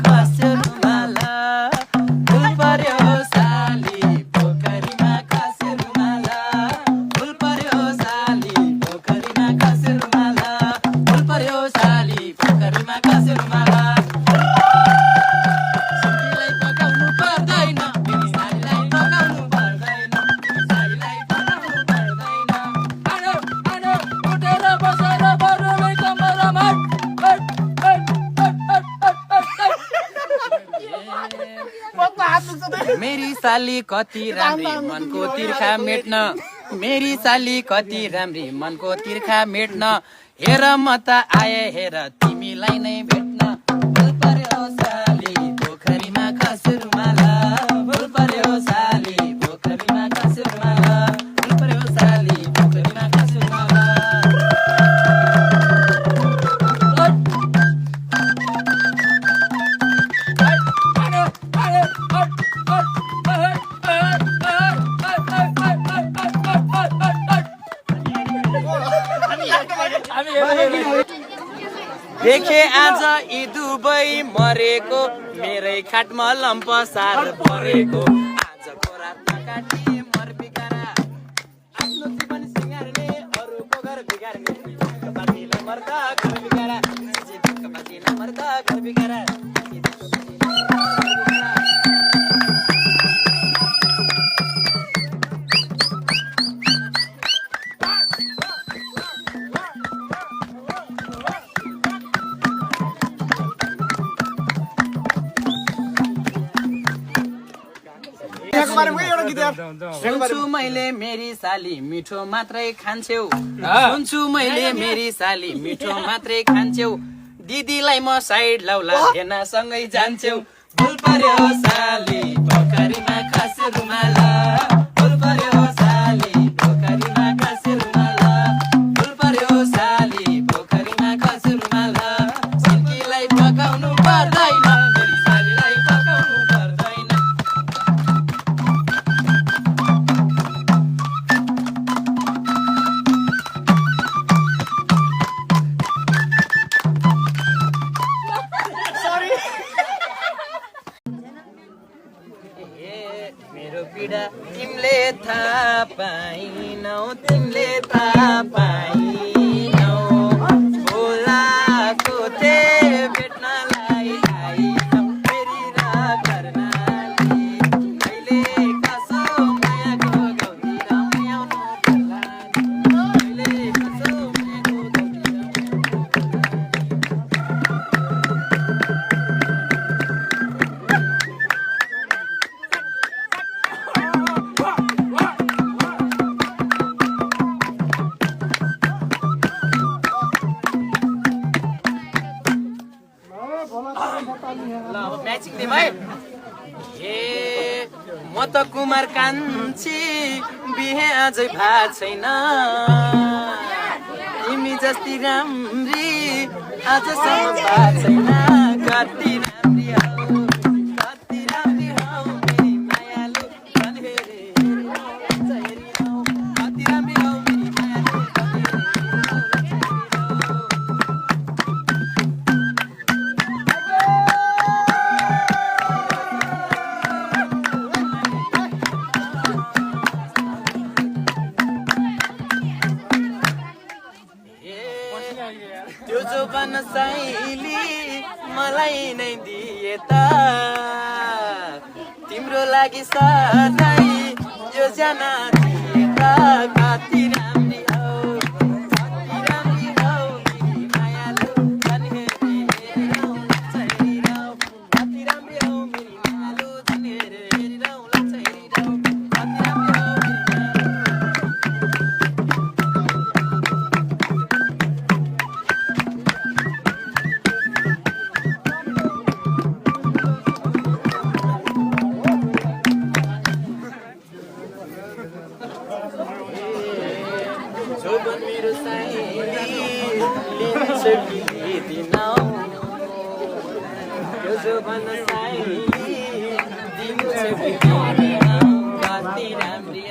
खस्यो रुमाल फुल पर्यो साली पोखरीमा खस्यो रुमाल फुल पर्यो साली पोखरीमा खस्यो रुमाल फुल पर्यो साली पोखरीमा खस्यो रुमाल सालीलाई पकाउनु पर्दैन मेरी सालीलाई पकाउनु पर्दैन सालीलाई पकाउनु पर्दैन आनो आनो उठेर बसेर बरुमै कमरमा मेरी साली कति राम्री मनको तिर्खा मेट्न मेरी साली कति राम्री मनको तिर्खा मेट्न हेर म त आए हेर तिमीलाई नै भेट्न फुल पर्यो साली पोखरीमा खस्यो रुमाल फुल पर्यो साली पोखरीमा खस्यो रुमाल फुल पर्यो साली पोखरीमा खस्यो रुमाल देखे आज यी दुबै मरेको मेरै खाटमा लम्पसार परेको आजको रातमा काटी मर बिगारा आफ्नो जीवन सिँगार्ने अरूको घर बिगार्ने बाँचिला मर्दा घर बिगारा बाँचिला मर्दा घर बिगारा सुन्छु मैले मेरी साली मिठो मात्रै खान्छौ सुन्छु मैले मेरी साली मिठो मात्रै खान्छौ दिदीलाई म साइड लाउला हेर्नसँगै जान्छौ फुल पर्यो साली पोखरीमा खस्यो रुमाल फुल पर्यो साली पोखरीमा खस्यो रुमाल फुल पर्यो साली पोखरीमा खस्यो रुमाल सिन्कीलाई पकाउनु पर्दैन मेरी सालीलाई पकाउनु पर्दैन मेरो पीडा तिमीले थाहा पाइनौ तिमीले थाहा पाइनौ बोलाको थिए भेट्नलाई आइनौ फेरि गर्नाले कहिले कसो मायाको गाउँतिर आउनु पर्ला कहिले कसो मायाको म्याचिङ दिम है ए म त कुमार कान्छी बिहे अझै भएको छैन तिमी जस्ती राम्री आजसम्म भएको छैन कति राम्री हौ कति राम्री हौ मेरी मायालु झन् हेरे कति राम्री हौ मेरी मायालु त्यो जोबन साइली मलाई नै दिए त तिम्रो लागि सधैँ यो जाना दिए त कति राम्री हौ कति राम्री हौ मेरी मायालु झन् हेरिरहँ लच्छैरिरहँ कति राम्री हौ मेरी मायालु झन् हेरिरहँ लच्छैरिरहँ कति राम्री हौ जोबन मेरो साइली लिन्छ कि लिदिनौ यो जोबन साइली दिन्छ कि लिदिनौ कति राम्री